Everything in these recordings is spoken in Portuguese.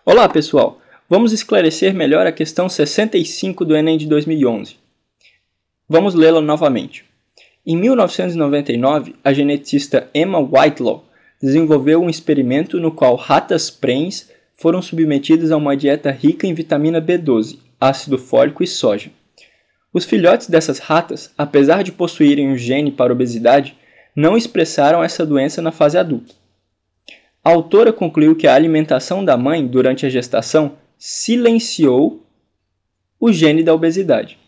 Olá, pessoal! Vamos esclarecer melhor a questão 65 do Enem de 2011. Vamos lê-la novamente. Em 1999, a geneticista Emma Whitelaw desenvolveu um experimento no qual ratas prenhes foram submetidas a uma dieta rica em vitamina B12, ácido fólico e soja. Os filhotes dessas ratas, apesar de possuírem um gene para obesidade, não expressaram essa doença na fase adulta. A autora concluiu que a alimentação da mãe durante a gestação silenciou o gene da obesidade.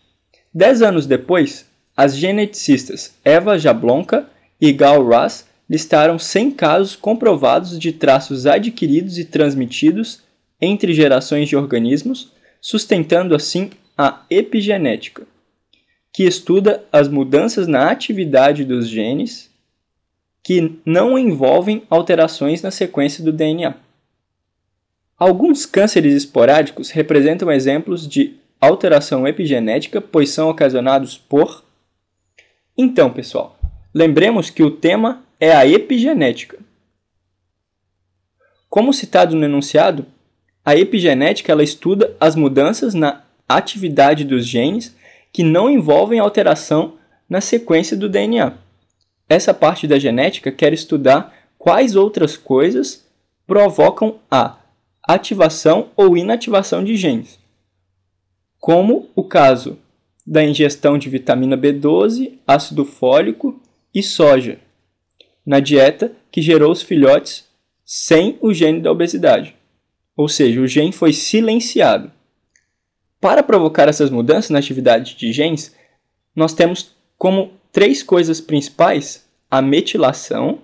10 anos depois, as geneticistas Eva Jablonka e Gal Raz listaram 100 casos comprovados de traços adquiridos e transmitidos entre gerações de organismos, sustentando assim a epigenética, que estuda as mudanças na atividade dos genes que não envolvem alterações na sequência do DNA. Alguns cânceres esporádicos representam exemplos de alteração epigenética, pois são ocasionados por... Então, pessoal, lembremos que o tema é a epigenética. Como citado no enunciado, a epigenética ela estuda as mudanças na atividade dos genes que não envolvem alteração na sequência do DNA. Essa parte da genética quer estudar quais outras coisas provocam a ativação ou inativação de genes, como o caso da ingestão de vitamina B12, ácido fólico e soja, na dieta que gerou os filhotes sem o gene da obesidade, ou seja, o gene foi silenciado. Para provocar essas mudanças na atividade de genes, nós temos como 3 coisas principais: a metilação,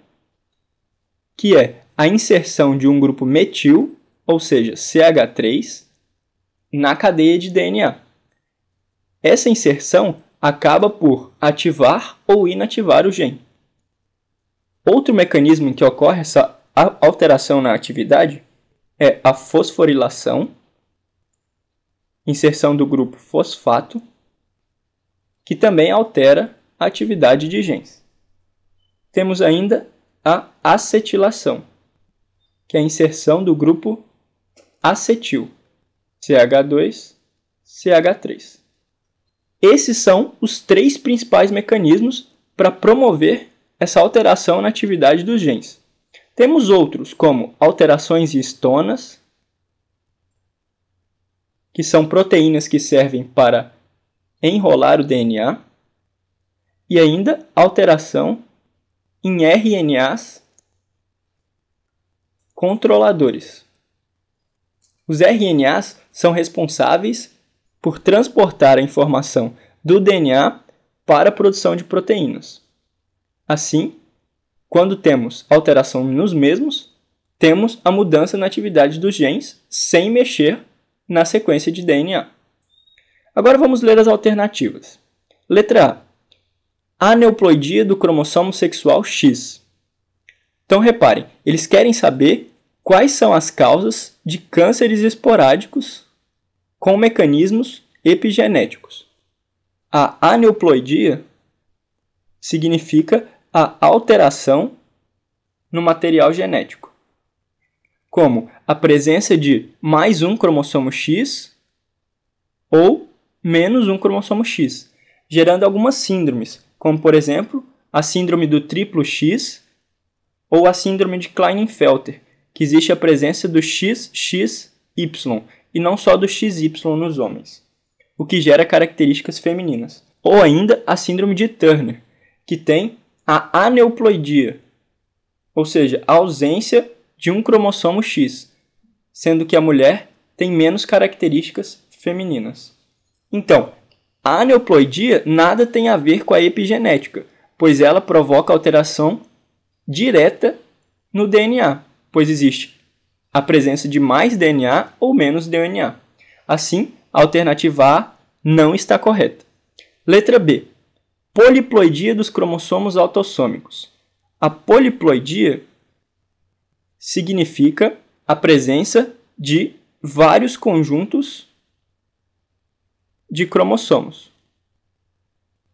que é a inserção de um grupo metil, ou seja, CH3, na cadeia de DNA. Essa inserção acaba por ativar ou inativar o gene. Outro mecanismo em que ocorre essa alteração na atividade é a fosforilação, inserção do grupo fosfato, que também altera a atividade de genes. Temos ainda a acetilação, que é a inserção do grupo acetil, CH2, CH3. Esses são os 3 principais mecanismos para promover essa alteração na atividade dos genes. Temos outros, como alterações em histonas, que são proteínas que servem para enrolar o DNA, e ainda alteração em RNAs controladores. Os RNAs são responsáveis por transportar a informação do DNA para a produção de proteínas. Assim, quando temos alteração nos mesmos, temos a mudança na atividade dos genes sem mexer na sequência de DNA. Agora vamos ler as alternativas. Letra A. Aneuploidia do cromossomo sexual X. Então reparem, eles querem saber quais são as causas de cânceres esporádicos com mecanismos epigenéticos. A aneuploidia significa a alteração no material genético, como a presença de mais um cromossomo X ou menos um cromossomo X, gerando algumas síndromes, como por exemplo a síndrome do triplo X ou a síndrome de Klinefelter, que existe a presença do XXY e não só do XY nos homens, o que gera características femininas. Ou ainda a síndrome de Turner, que tem a aneuploidia, ou seja, a ausência de um cromossomo X, sendo que a mulher tem menos características femininas. Então, a aneuploidia nada tem a ver com a epigenética, pois ela provoca alteração direta no DNA, pois existe a presença de mais DNA ou menos DNA. Assim, a alternativa A não está correta. Letra B. Poliploidia dos cromossomos autossômicos. A poliploidia significa a presença de vários conjuntos de cromossomos.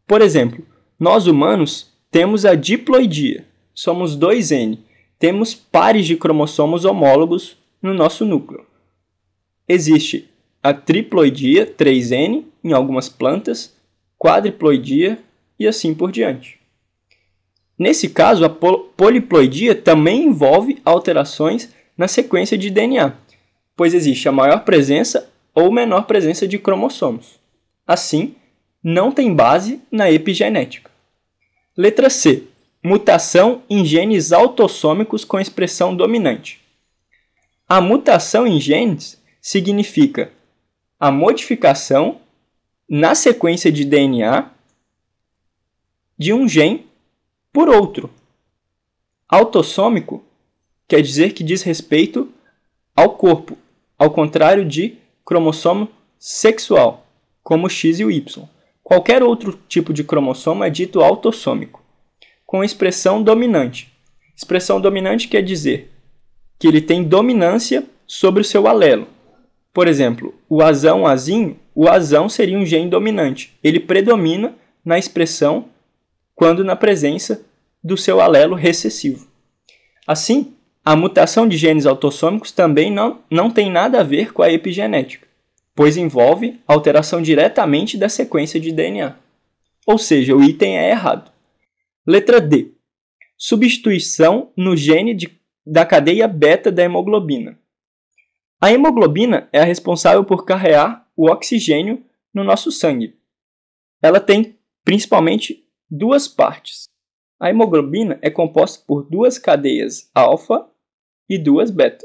Por exemplo, nós humanos temos a diploidia, somos 2N, temos pares de cromossomos homólogos no nosso núcleo. existe a triploidia, 3N, em algumas plantas, quadriploidia e assim por diante. Nesse caso, a poliploidia também envolve alterações na sequência de DNA, pois existe a maior presença ou menor presença de cromossomos. Assim, não tem base na epigenética. Letra C. Mutação em genes autossômicos com expressão dominante. A mutação em genes significa a modificação na sequência de DNA de um gene por outro. Autossômico quer dizer que diz respeito ao corpo, ao contrário de cromossomo sexual, como o X e o Y. Qualquer outro tipo de cromossomo é dito autossômico, com expressão dominante. Expressão dominante quer dizer que ele tem dominância sobre o seu alelo. Por exemplo, o azão, azinho, o azão seria um gene dominante. Ele predomina na expressão quando na presença do seu alelo recessivo. Assim, a mutação de genes autossômicos também não tem nada a ver com a epigenética, pois envolve alteração diretamente da sequência de DNA. Ou seja, o item é errado. Letra D. Substituição no gene da cadeia beta da hemoglobina. A hemoglobina é a responsável por carregar o oxigênio no nosso sangue. Ela tem principalmente duas partes. A hemoglobina é composta por duas cadeias alfa e duas beta.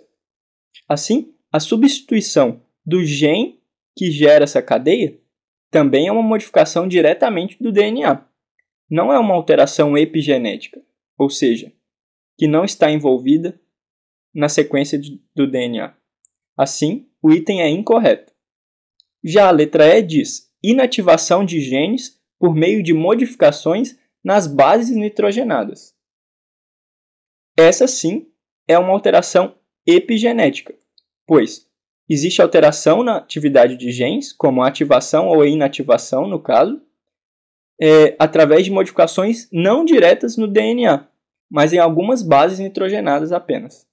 Assim, a substituição do gene que gera essa cadeia também é uma modificação diretamente do DNA. Não é uma alteração epigenética, ou seja, que não está envolvida na sequência do DNA. Assim, o item é incorreto. Já a letra E diz inativação de genes por meio de modificações nas bases nitrogenadas. Essa sim é uma alteração epigenética, pois existe alteração na atividade de genes, como ativação ou inativação no caso, através de modificações não diretas no DNA, mas em algumas bases nitrogenadas apenas.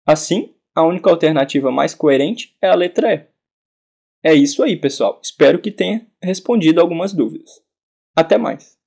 Assim, a única alternativa mais coerente é a letra E. É isso aí, pessoal. Espero que tenha respondido algumas dúvidas. Até mais!